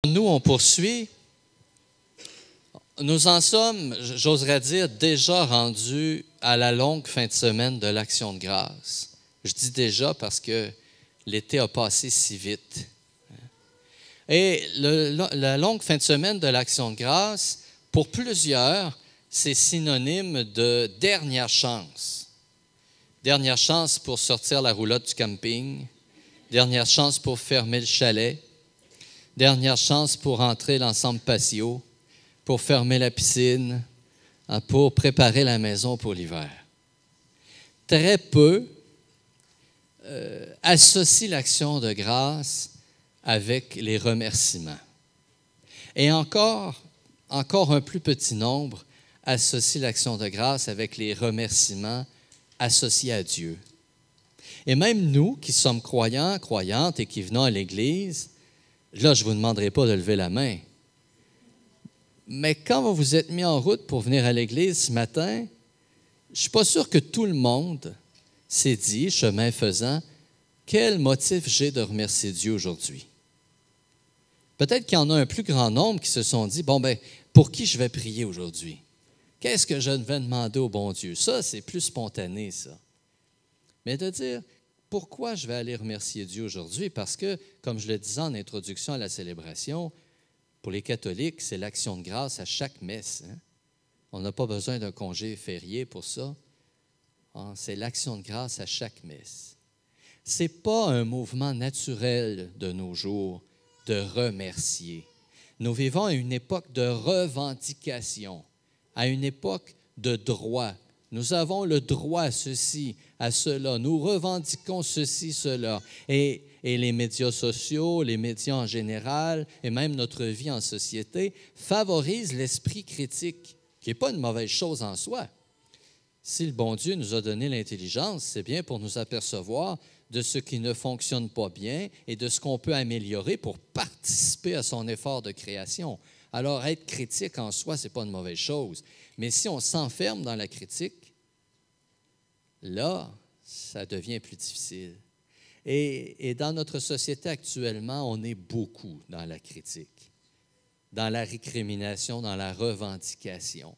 Nous, on poursuit. Nous en sommes, j'oserais dire, déjà rendus à la longue fin de semaine de l'Action de grâce. Je dis déjà parce que l'été a passé si vite. Et la longue fin de semaine de l'Action de grâce, pour plusieurs, c'est synonyme de dernière chance. Dernière chance pour sortir la roulotte du camping, dernière chance pour fermer le chalet, dernière chance pour rentrer l'ensemble patio, pour fermer la piscine, pour préparer la maison pour l'hiver. Très peu associent l'action de grâce avec les remerciements. Et encore un plus petit nombre associe l'action de grâce avec les remerciements associés à Dieu. Et même nous qui sommes croyants, croyantes et qui venons à l'Église, là, je ne vous demanderai pas de lever la main. Mais quand vous vous êtes mis en route pour venir à l'Église ce matin, je ne suis pas sûr que tout le monde s'est dit, chemin faisant, quel motif j'ai de remercier Dieu aujourd'hui. Peut-être qu'il y en a un plus grand nombre qui se sont dit, pour qui je vais prier aujourd'hui? Qu'est-ce que je vais demander au bon Dieu? Ça, c'est plus spontané, ça. Mais de dire, pourquoi je vais aller remercier Dieu aujourd'hui? Parce que, comme je le disais en introduction à la célébration, pour les catholiques, c'est l'action de grâce à chaque messe. On n'a pas besoin d'un congé férié pour ça. C'est l'action de grâce à chaque messe. Ce n'est pas un mouvement naturel de nos jours de remercier. Nous vivons à une époque de revendication, à une époque de droit. Nous avons le droit à ceci, à cela. Nous revendiquons ceci, cela. Et les médias sociaux, les médias en général, et même notre vie en société, favorisent l'esprit critique, qui n'est pas une mauvaise chose en soi. Si le bon Dieu nous a donné l'intelligence, c'est bien pour nous apercevoir de ce qui ne fonctionne pas bien et de ce qu'on peut améliorer pour participer à son effort de création. Alors, être critique en soi, ce n'est pas une mauvaise chose. Mais si on s'enferme dans la critique, là, ça devient plus difficile. Et dans notre société actuellement, on est beaucoup dans la critique, dans la récrimination, dans la revendication.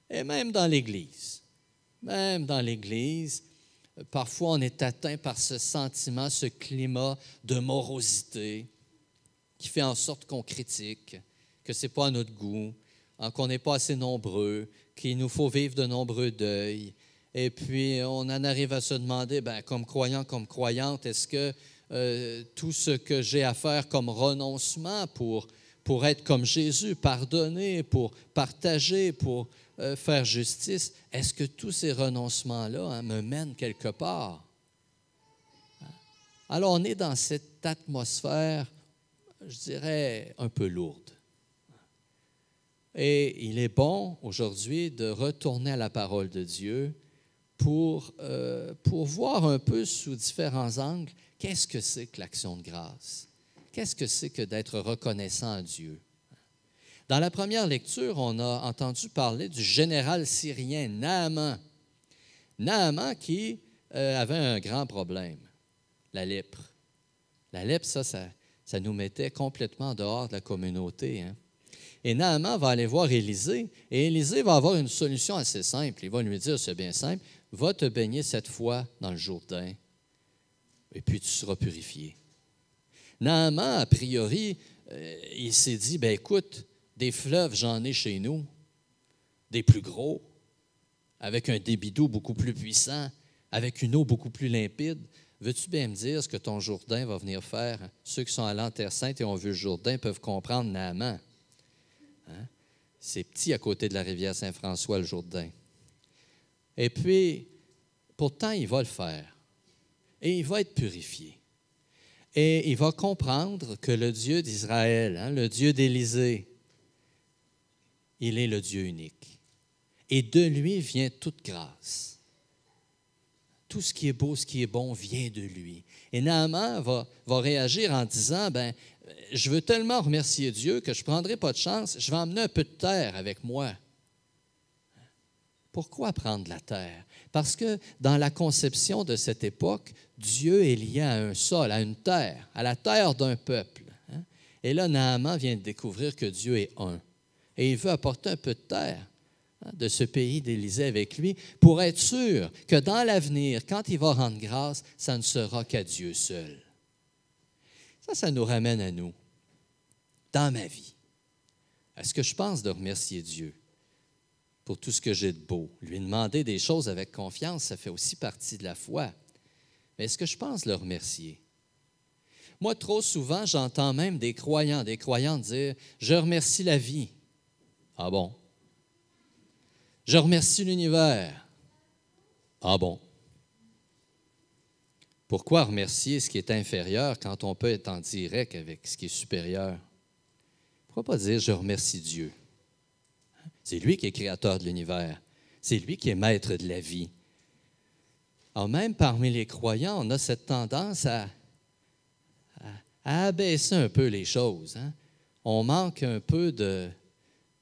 Et même dans l'Église. Même dans l'Église, parfois on est atteint par ce sentiment, ce climat de morosité qui fait en sorte qu'on critique, que ce n'est pas à notre goût, qu'on n'est pas assez nombreux, qu'il nous faut vivre de nombreux deuils. Et puis, on en arrive à se demander, comme croyant, comme croyante, est-ce que tout ce que j'ai à faire comme renoncement pour être comme Jésus, pardonner, pour partager, pour faire justice, est-ce que tous ces renoncements-là me mènent quelque part? Alors, on est dans cette atmosphère, je dirais, un peu lourde. Et il est bon aujourd'hui de retourner à la parole de Dieu pour voir un peu sous différents angles qu'est-ce que c'est que l'action de grâce. Qu'est-ce que c'est que d'être reconnaissant à Dieu? Dans la première lecture, on a entendu parler du général syrien Naaman. Naaman qui avait un grand problème, la lèpre. La lèpre, ça nous mettait complètement en dehors de la communauté. Et Naaman va aller voir Élisée, et Élisée va avoir une solution assez simple. Il va lui dire, c'est bien simple, va te baigner 7 fois dans le Jourdain, et puis tu seras purifié. Naaman, a priori, il s'est dit, écoute, des fleuves, j'en ai chez nous, des plus gros, avec un débit d'eau beaucoup plus puissant, avec une eau beaucoup plus limpide. Veux-tu bien me dire ce que ton Jourdain va venir faire? Ceux qui sont allés en Terre Sainte et ont vu le Jourdain peuvent comprendre Naaman. C'est petit à côté de la rivière Saint-François, le Jourdain. Et puis, pourtant, il va le faire. Et il va être purifié. Et il va comprendre que le Dieu d'Israël, le Dieu d'Élisée, il est le Dieu unique. Et de lui vient toute grâce. Tout ce qui est beau, ce qui est bon vient de lui. Et Naaman va réagir en disant, je veux tellement remercier Dieu que je ne prendrai pas de chance, je vais emmener un peu de terre avec moi. Pourquoi prendre la terre? Parce que dans la conception de cette époque, Dieu est lié à un sol, à une terre, à la terre d'un peuple. Et là, Naaman vient de découvrir que Dieu est un. Et il veut apporter un peu de terre de ce pays d'Élysée avec lui pour être sûr que dans l'avenir, quand il va rendre grâce, ça ne sera qu'à Dieu seul. Ça nous ramène à nous. Dans ma vie, est-ce que je pense de remercier Dieu pour tout ce que j'ai de beau? Lui demander des choses avec confiance, ça fait aussi partie de la foi. Mais est-ce que je pense le remercier? Moi, trop souvent, j'entends même des croyants dire « Je remercie la vie. » Ah bon? Je remercie l'univers. Ah bon? Pourquoi remercier ce qui est inférieur quand on peut être en direct avec ce qui est supérieur? Pourquoi pas dire « Je remercie Dieu ». C'est lui qui est créateur de l'univers. C'est lui qui est maître de la vie. Alors même parmi les croyants, on a cette tendance à abaisser un peu les choses. Hein? On manque un peu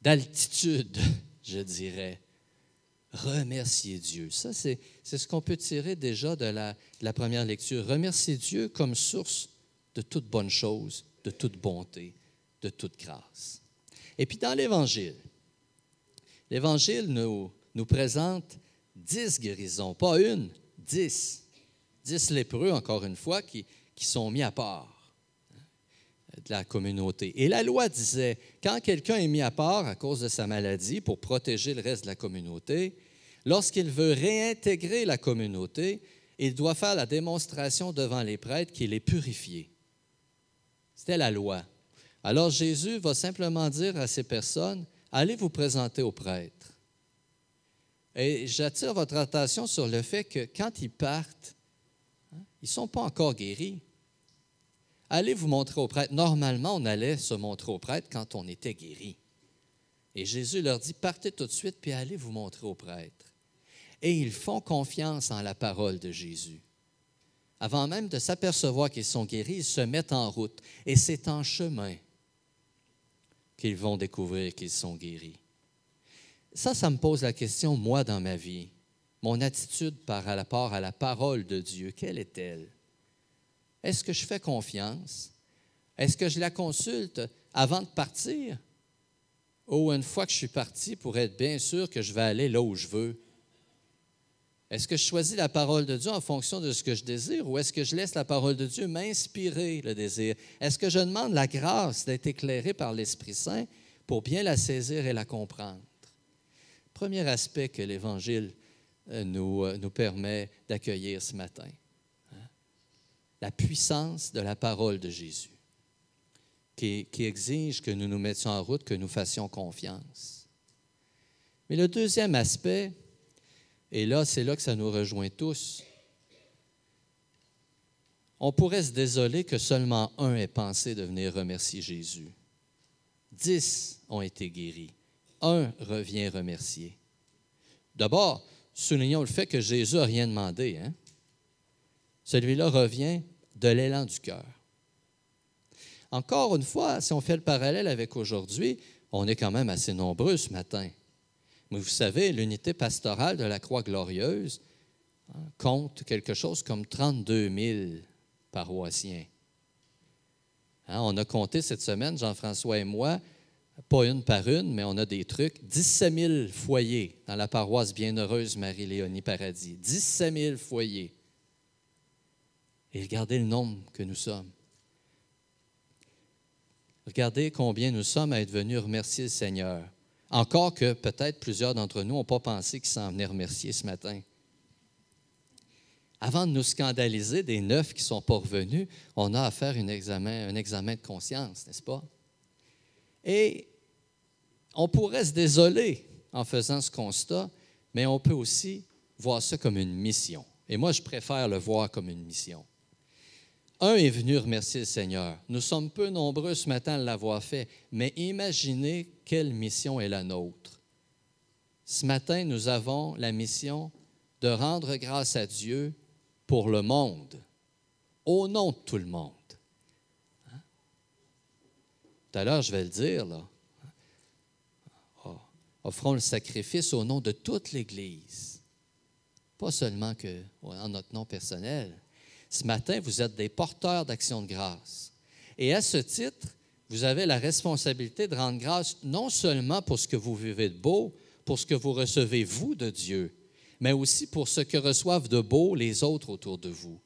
d'altitude, je dirais. Remercier Dieu. Ça, c'est ce qu'on peut tirer déjà de la première lecture. Remercier Dieu comme source de toute bonne chose, de toute bonté, de toute grâce. Et puis dans l'Évangile nous présente 10 guérisons, pas une, 10. 10 lépreux, encore une fois, qui sont mis à part de la communauté. Et la loi disait, quand quelqu'un est mis à part à cause de sa maladie pour protéger le reste de la communauté, lorsqu'il veut réintégrer la communauté, il doit faire la démonstration devant les prêtres qu'il est purifié. C'était la loi. Alors Jésus va simplement dire à ces personnes, allez vous présenter aux prêtres. Et j'attire votre attention sur le fait que quand ils partent, ils ne sont pas encore guéris. Allez vous montrer aux prêtres. Normalement, on allait se montrer aux prêtres quand on était guéri. Et Jésus leur dit, partez tout de suite, puis allez vous montrer aux prêtres. Et ils font confiance en la parole de Jésus. Avant même de s'apercevoir qu'ils sont guéris, ils se mettent en route. Et c'est en chemin qu'ils vont découvrir qu'ils sont guéris. Ça me pose la question, moi, dans ma vie. Mon attitude par rapport à la parole de Dieu, quelle est-elle? Est-ce que je fais confiance? Est-ce que je la consulte avant de partir? Ou une fois que je suis parti, pour être bien sûr que je vais aller là où je veux? Est-ce que je choisis la parole de Dieu en fonction de ce que je désire ou est-ce que je laisse la parole de Dieu m'inspirer le désir? Est-ce que je demande la grâce d'être éclairé par l'Esprit Saint pour bien la saisir et la comprendre? Premier aspect que l'Évangile nous permet d'accueillir ce matin. La puissance de la parole de Jésus qui exige que nous nous mettions en route, que nous fassions confiance. Mais le deuxième aspect, et là, c'est là que ça nous rejoint tous. On pourrait se désoler que seulement un ait pensé de venir remercier Jésus. 10 ont été guéris. Un revient remercier. D'abord, soulignons le fait que Jésus n'a rien demandé. Hein? Celui-là revient de l'élan du cœur. Encore une fois, si on fait le parallèle avec aujourd'hui, on est quand même assez nombreux ce matin. Mais vous savez, l'unité pastorale de la Croix-Glorieuse compte quelque chose comme 32 000 paroissiens. On a compté cette semaine, Jean-François et moi, pas une par une, mais on a des trucs, 17 000 foyers dans la paroisse Bienheureuse Marie-Léonie Paradis. 17 000 foyers. Et regardez le nombre que nous sommes. Regardez combien nous sommes à être venus remercier le Seigneur. Encore que peut-être plusieurs d'entre nous n'ont pas pensé qu'ils s'en venaient remercier ce matin. Avant de nous scandaliser des 9 qui ne sont pas revenus, on a à faire un examen de conscience, n'est-ce pas? Et on pourrait se désoler en faisant ce constat, mais on peut aussi voir ça comme une mission. Et moi, je préfère le voir comme une mission. Un est venu remercier le Seigneur. Nous sommes peu nombreux ce matin à l'avoir fait, mais imaginez quelle mission est la nôtre. Ce matin, nous avons la mission de rendre grâce à Dieu pour le monde, au nom de tout le monde. Tout à l'heure, je vais le dire, là. Offrons le sacrifice au nom de toute l'Église, pas seulement en notre nom personnel. Ce matin, vous êtes des porteurs d'action de grâce. Et à ce titre, vous avez la responsabilité de rendre grâce non seulement pour ce que vous vivez de beau, pour ce que vous recevez, vous, de Dieu, mais aussi pour ce que reçoivent de beau les autres autour de vous.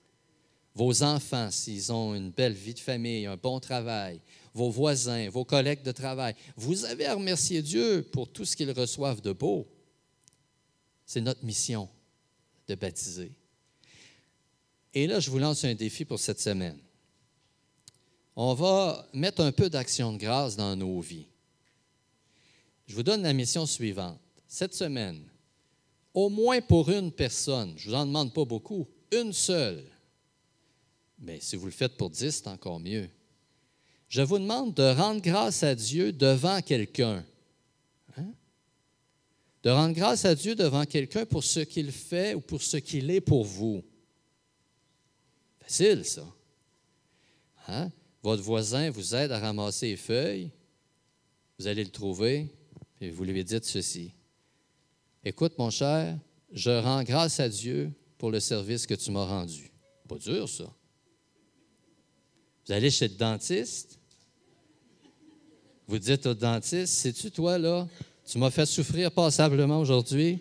Vos enfants, s'ils ont une belle vie de famille, un bon travail, vos voisins, vos collègues de travail. Vous avez à remercier Dieu pour tout ce qu'ils reçoivent de beau. C'est notre mission de baptiser. Et là, je vous lance un défi pour cette semaine. On va mettre un peu d'action de grâce dans nos vies. Je vous donne la mission suivante. Cette semaine, au moins pour une personne, je ne vous en demande pas beaucoup, une seule, mais si vous le faites pour 10, c'est encore mieux. Je vous demande de rendre grâce à Dieu devant quelqu'un. Hein? De rendre grâce à Dieu devant quelqu'un pour ce qu'il fait ou pour ce qu'il est pour vous. Facile, ça. Hein? Votre voisin vous aide à ramasser les feuilles. Vous allez le trouver et vous lui dites ceci. Écoute, mon cher, je rends grâce à Dieu pour le service que tu m'as rendu. Pas dur, ça. Vous allez chez le dentiste, vous dites au dentiste, sais-tu, toi, là, tu m'as fait souffrir passablement aujourd'hui,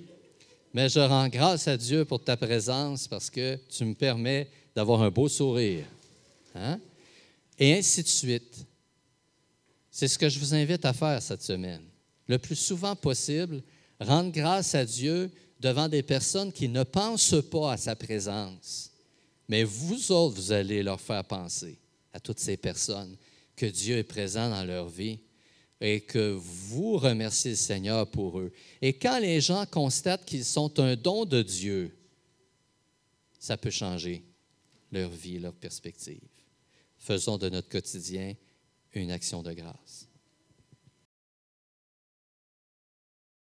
mais je rends grâce à Dieu pour ta présence parce que tu me permets d'avoir un beau sourire. Hein? Et ainsi de suite. C'est ce que je vous invite à faire cette semaine. Le plus souvent possible, rendre grâce à Dieu devant des personnes qui ne pensent pas à sa présence. Mais vous autres, vous allez leur faire penser à toutes ces personnes que Dieu est présent dans leur vie et que vous remerciez le Seigneur pour eux. Et quand les gens constatent qu'ils sont un don de Dieu, ça peut changer leur vie, leur perspective. Faisons de notre quotidien une action de grâce.